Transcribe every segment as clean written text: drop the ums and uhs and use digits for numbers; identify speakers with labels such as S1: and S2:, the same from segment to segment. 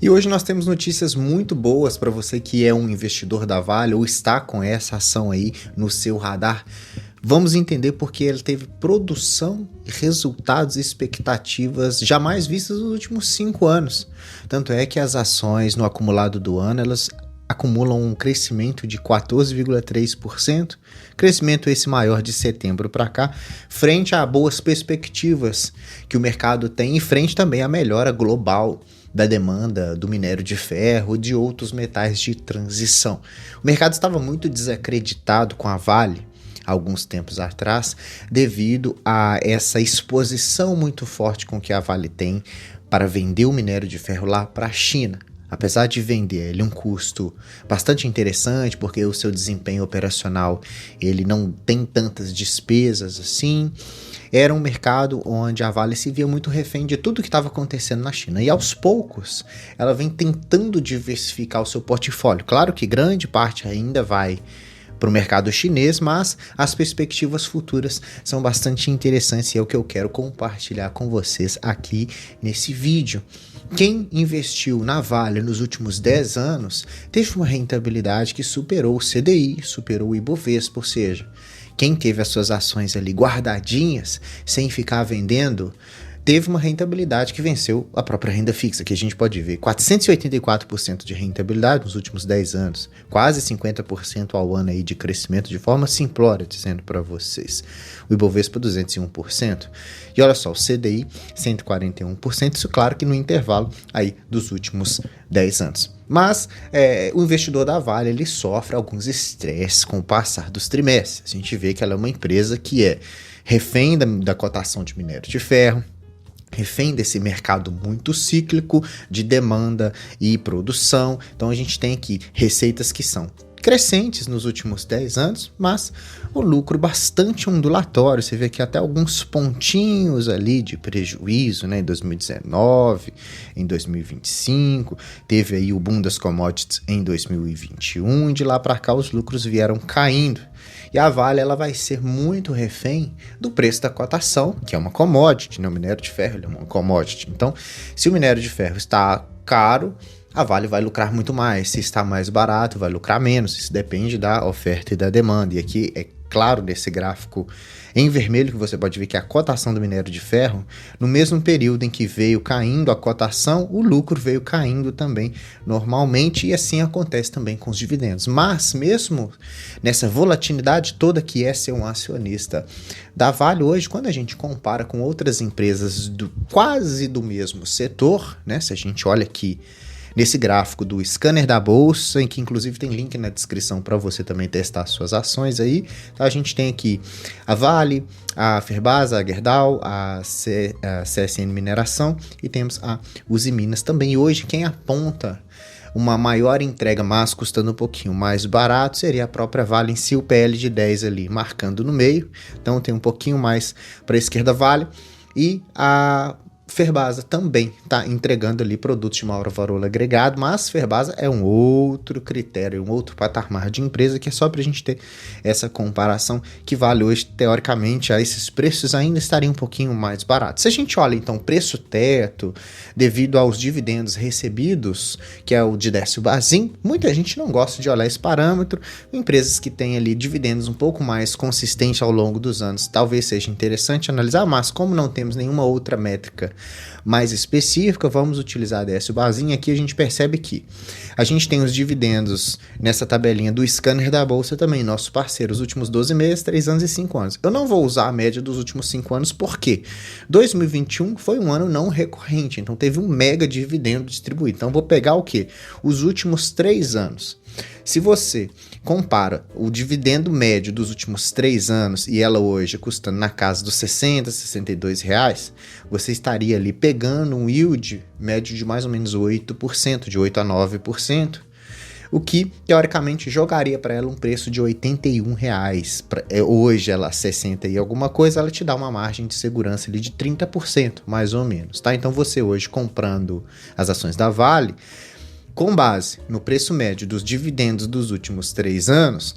S1: E hoje nós temos notícias muito boas para você que é um investidor da Vale ou está com essa ação aí no seu radar. Vamos entender porque ele teve produção, resultados e expectativas jamais vistas nos últimos 5 anos. Tanto é que as ações no acumulado do ano, elas acumulam um crescimento de 14,3%, crescimento esse maior de setembro para cá, frente a boas perspectivas que o mercado tem e frente também à melhora global da demanda do minério de ferro e de outros metais de transição. O mercado estava muito desacreditado com a Vale alguns tempos atrás, devido a essa exposição muito forte com que a Vale tem para vender o minério de ferro lá para a China. Apesar de vender ele um custo bastante interessante, porque o seu desempenho operacional ele não tem tantas despesas assim, era um mercado onde a Vale se via muito refém de tudo que estava acontecendo na China. E aos poucos, ela vem tentando diversificar o seu portfólio. Claro que grande parte ainda vai para o mercado chinês, mas as perspectivas futuras são bastante interessantes e é o que eu quero compartilhar com vocês aqui nesse vídeo. Quem investiu na Vale nos últimos 10 anos teve uma rentabilidade que superou o CDI, superou o Ibovespa, ou seja, quem teve as suas ações ali guardadinhas, sem ficar vendendo, teve uma rentabilidade que venceu a própria renda fixa, que a gente pode ver 484% de rentabilidade nos últimos 10 anos, quase 50% ao ano aí de crescimento de forma simplória, dizendo para vocês. O Ibovespa 201%, e olha só, o CDI 141%, isso claro que no intervalo aí dos últimos 10 anos. Mas o investidor da Vale ele sofre alguns estresses com o passar dos trimestres. A gente vê que ela é uma empresa que é refém da cotação de minério de ferro, refém desse mercado muito cíclico de demanda e produção. Então a gente tem aqui receitas que são crescentes nos últimos 10 anos, mas o lucro bastante ondulatório. Você vê que até alguns pontinhos ali de prejuízo, né, em 2019, em 2025, teve aí o boom das commodities em 2021, e de lá para cá os lucros vieram caindo. E a Vale ela vai ser muito refém do preço da cotação, que é uma commodity, né? O minério de ferro ele é uma commodity. Então, se o minério de ferro está caro, a Vale vai lucrar muito mais. Se está mais barato, vai lucrar menos. Isso depende da oferta e da demanda. E aqui é claro nesse gráfico em vermelho que você pode ver que a cotação do minério de ferro, no mesmo período em que veio caindo a cotação, o lucro veio caindo também normalmente, e assim acontece também com os dividendos. Mas mesmo nessa volatilidade toda que é ser um acionista da Vale hoje, quando a gente compara com outras empresas quase do mesmo setor, né? Se a gente olha aqui nesse gráfico do scanner da bolsa, em que inclusive tem link na descrição para você também testar suas ações aí, tá? A gente tem aqui a Vale, a Ferbasa, a Gerdau, a CSN Mineração e temos a Uzi Minas também. E hoje quem aponta uma maior entrega, mas custando um pouquinho mais barato, seria a própria Vale em si, o PL de 10 ali marcando no meio. Então tem um pouquinho mais para a esquerda Vale, e a Ferbasa também está entregando ali produtos de maior valor agregado, mas Ferbasa é um outro critério, um outro patamar de empresa que é só para a gente ter essa comparação, que Vale hoje, teoricamente, a esses preços ainda estaria um pouquinho mais barato. Se a gente olha então preço teto, devido aos dividendos recebidos, que é o de Décio Bazin, muita gente não gosta de olhar esse parâmetro. Empresas que têm ali dividendos um pouco mais consistentes ao longo dos anos, talvez seja interessante analisar, mas como não temos nenhuma outra métrica mais específica, vamos utilizar a Décio Bazin. Aqui a gente percebe que a gente tem os dividendos nessa tabelinha do scanner da bolsa também, nosso parceiro, os últimos 12 meses, 3 anos e 5 anos. Eu não vou usar a média dos últimos 5 anos porque 2021 foi um ano não recorrente, então teve um mega dividendo distribuído. Então vou pegar o quê? Os últimos 3 anos. Se você compara o dividendo médio dos últimos 3 anos e ela hoje custando na casa dos 60, 62 reais, você estaria ali pegando um yield médio de mais ou menos 8%, de 8 a 9%, o que teoricamente jogaria para ela um preço de 81 reais. Hoje ela 60 e alguma coisa, ela te dá uma margem de segurança ali de 30%, mais ou menos, tá? Então você hoje comprando as ações da Vale, com base no preço médio dos dividendos dos últimos 3 anos,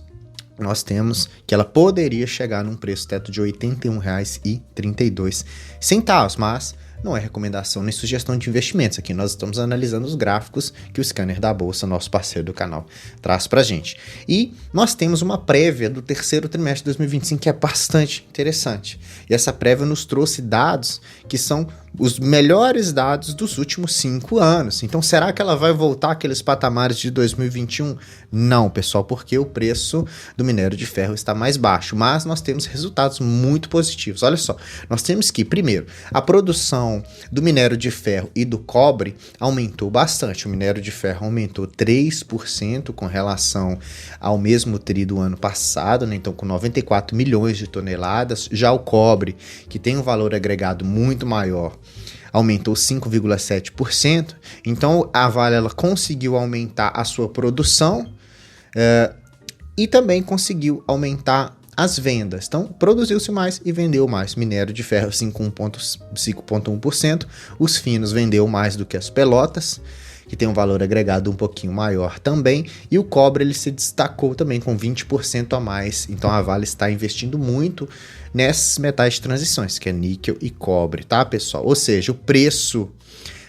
S1: nós temos que ela poderia chegar num preço teto de R$ 81,32, mas não é recomendação nem sugestão de investimentos. Aqui nós estamos analisando os gráficos que o Scanner da Bolsa, nosso parceiro do canal, traz pra gente. E nós temos uma prévia do terceiro trimestre de 2025 que é bastante interessante. E essa prévia nos trouxe dados que são os melhores dados dos últimos 5 anos. Então, será que ela vai voltar àqueles patamares de 2021? Não, pessoal, porque o preço do minério de ferro está mais baixo. Mas nós temos resultados muito positivos. Olha só, nós temos que, primeiro, a produção do minério de ferro e do cobre aumentou bastante. O minério de ferro aumentou 3% com relação ao mesmo tri do ano passado, né? Então, com 94 milhões de toneladas. Já o cobre, que tem um valor agregado muito maior, aumentou 5,7%. Então, a Vale ela conseguiu aumentar a sua produção e também conseguiu aumentar as vendas. Então, produziu-se mais e vendeu mais. Minério de ferro 5,1%. Os finos vendeu mais do que as pelotas, que tem um valor agregado um pouquinho maior também. E o cobre ele se destacou também com 20% a mais. Então, a Vale está investindo muito nesses metais de transições, que é níquel e cobre, tá, pessoal? Ou seja, o preço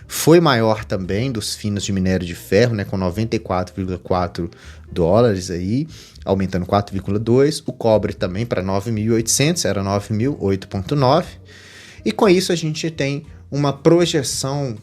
S1: foi maior também dos finos de minério de ferro, né, com 94,4 dólares aí, aumentando 4,2. O cobre também para 9.800, era 9.008,9. E com isso a gente tem uma projeção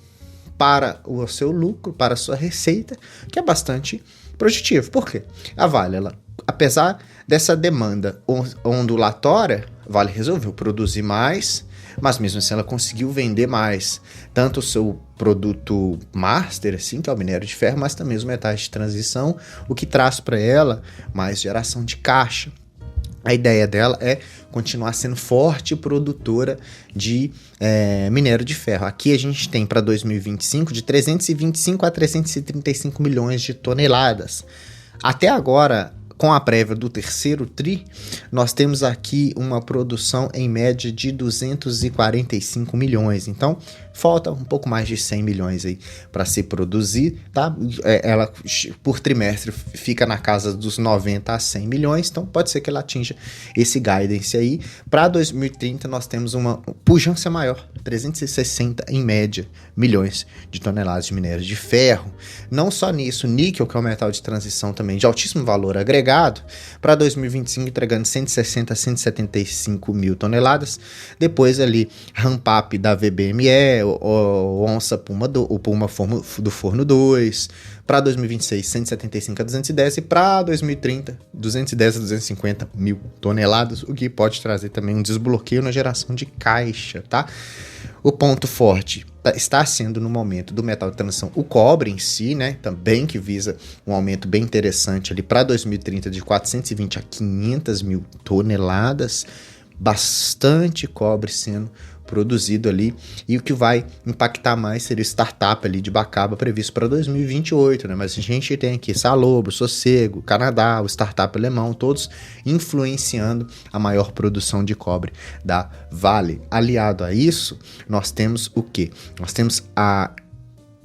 S1: para o seu lucro, para a sua receita, que é bastante projetivo. Por quê? A Vale, ela, apesar dessa demanda ondulatória, a Vale resolveu produzir mais, mas mesmo assim ela conseguiu vender mais, tanto o seu produto master, assim, que é o minério de ferro, mas também os metais de transição, o que traz para ela mais geração de caixa. A ideia dela é continuar sendo forte produtora de minério de ferro. Aqui a gente tem para 2025 de 325 a 335 milhões de toneladas. Até agora, com a prévia do terceiro tri, nós temos aqui uma produção em média de 245 milhões. Então, falta um pouco mais de 100 milhões aí para se produzir, tá? Ela, por trimestre, fica na casa dos 90 a 100 milhões, então pode ser que ela atinja esse guidance aí. Para 2030, nós temos uma pujança maior, 360 em média milhões de toneladas de minério de ferro. Não só nisso, níquel, que é um metal de transição também de altíssimo valor agregado, para 2025 entregando 160 a 175 mil toneladas. Depois ali, ramp-up da VBME, o Onça Puma, o Puma do Forno 2, para 2026 175 a 210 e para 2030 210 a 250 mil toneladas, o que pode trazer também um desbloqueio na geração de caixa, tá? O ponto forte está sendo no momento do metal de transição o cobre em si, né? Também que visa um aumento bem interessante ali para 2030 de 420 a 500 mil toneladas, bastante cobre sendo produzido ali, e o que vai impactar mais seria o startup ali de Bacaba previsto para 2028, né? Mas a gente tem aqui Salobro, Sossego, Canadá, o startup alemão, todos influenciando a maior produção de cobre da Vale. Aliado a isso, nós temos o quê? Nós temos a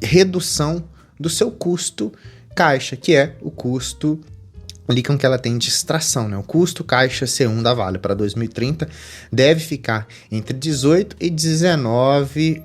S1: redução do seu custo caixa, que é o custo ali com que ela tem de extração, né? O custo caixa C1 da Vale para 2030 deve ficar entre 18 e 19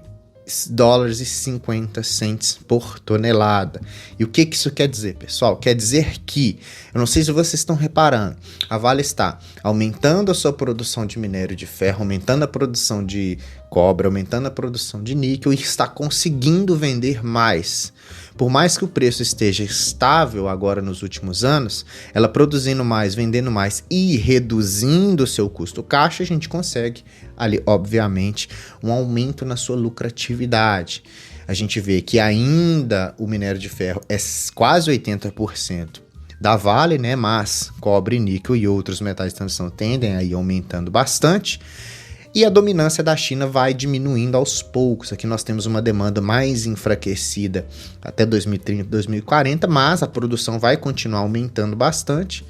S1: dólares e 50 cents por tonelada. E o que isso quer dizer, pessoal? Quer dizer que, eu não sei se vocês estão reparando, a Vale está aumentando a sua produção de minério de ferro, aumentando a produção de cobre, aumentando a produção de níquel e está conseguindo vender mais. Por mais que o preço esteja estável agora nos últimos anos, ela produzindo mais, vendendo mais e reduzindo o seu custo caixa, a gente consegue ali, obviamente, um aumento na sua lucratividade. A gente vê que ainda o minério de ferro é quase 80% da Vale, né? Mas cobre, níquel e outros metais de transição tendem a ir aumentando bastante. E a dominância da China vai diminuindo aos poucos. Aqui nós temos uma demanda mais enfraquecida até 2030, 2040, mas a produção vai continuar aumentando bastante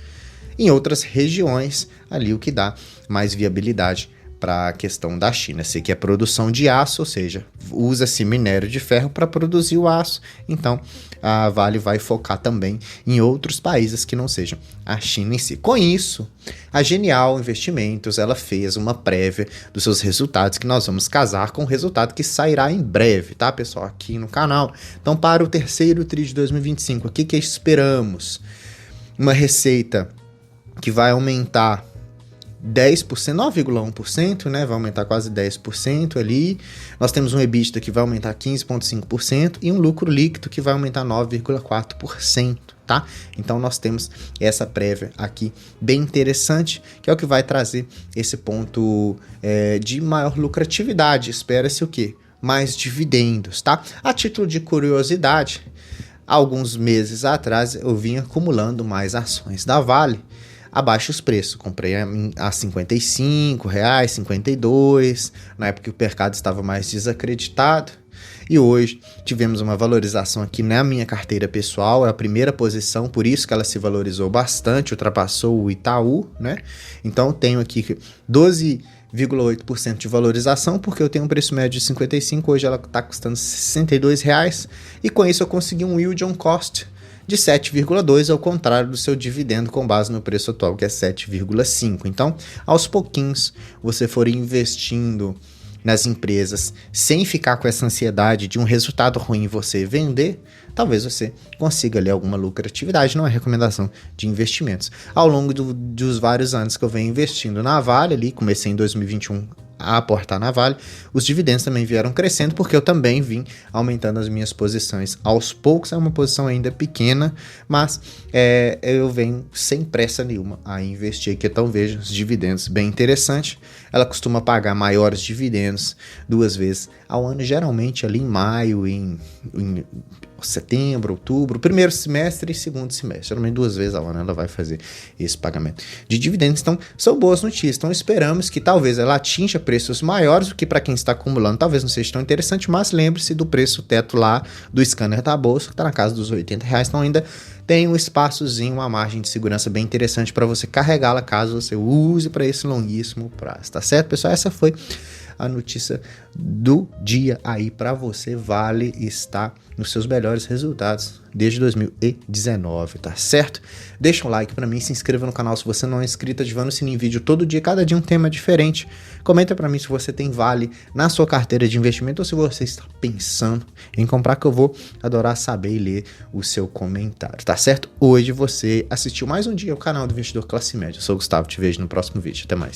S1: em outras regiões, ali o que dá mais viabilidade para a questão da China. Sei que é produção de aço, ou seja, usa-se minério de ferro para produzir o aço, então a Vale vai focar também em outros países que não sejam a China em si. Com isso, a Genial Investimentos, ela fez uma prévia dos seus resultados, que nós vamos casar com o resultado que sairá em breve, tá, pessoal, aqui no canal. Então, para o terceiro TRI de 2025, o que esperamos? Uma receita que vai aumentar 10%, 9,1%, né? Vai aumentar quase 10% ali. Nós temos um EBITDA que vai aumentar 15,5% e um lucro líquido que vai aumentar 9,4%, tá? Então nós temos essa prévia aqui bem interessante, que é o que vai trazer esse ponto de maior lucratividade. Espera-se o quê? Mais dividendos, tá? A título de curiosidade, alguns meses atrás eu vim acumulando mais ações da Vale a baixos preços. Comprei a R$55, R$52, na época que o mercado estava mais desacreditado. E hoje tivemos uma valorização aqui na minha carteira pessoal, é a primeira posição, por isso que ela se valorizou bastante, ultrapassou o Itaú, né? Então eu tenho aqui 12,8% de valorização, porque eu tenho um preço médio de 55, hoje ela está custando R$62, e com isso eu consegui um yield on cost de 7,2, ao contrário do seu dividendo com base no preço atual, que é 7,5. Então, aos pouquinhos, você for investindo nas empresas sem ficar com essa ansiedade de um resultado ruim você vender, talvez você consiga ali alguma lucratividade. Não é recomendação de investimentos. Ao longo dos vários anos que eu venho investindo na Vale, ali comecei em 2021 a aportar na Vale, os dividendos também vieram crescendo, porque eu também vim aumentando as minhas posições aos poucos. É uma posição ainda pequena, mas eu venho sem pressa nenhuma a investir aqui. Então veja os dividendos bem interessante. Ela costuma pagar maiores dividendos 2 vezes ao ano, geralmente ali em maio, em setembro, outubro, primeiro semestre e segundo semestre. Geralmente 2 vezes ao ano ela vai fazer esse pagamento de dividendos. Então, são boas notícias. Então, esperamos que talvez ela atinja preços maiores, o que para quem está acumulando talvez não seja tão interessante, mas lembre-se do preço teto lá do scanner da bolsa, que está na casa dos R$80. Então, ainda tem um espaçozinho, uma margem de segurança bem interessante para você carregá-la caso você use para esse longuíssimo prazo. Tá certo, pessoal? Essa foi a notícia do dia aí para você. Vale está nos seus melhores resultados desde 2019, tá certo? Deixa um like para mim, se inscreva no canal se você não é inscrito, ativando o sininho, vídeo todo dia, cada dia um tema diferente. Comenta para mim se você tem Vale na sua carteira de investimento ou se você está pensando em comprar, que eu vou adorar saber e ler o seu comentário, tá certo? Hoje você assistiu mais um dia ao canal do Investidor Classe Média. Eu sou o Gustavo, te vejo no próximo vídeo. Até mais.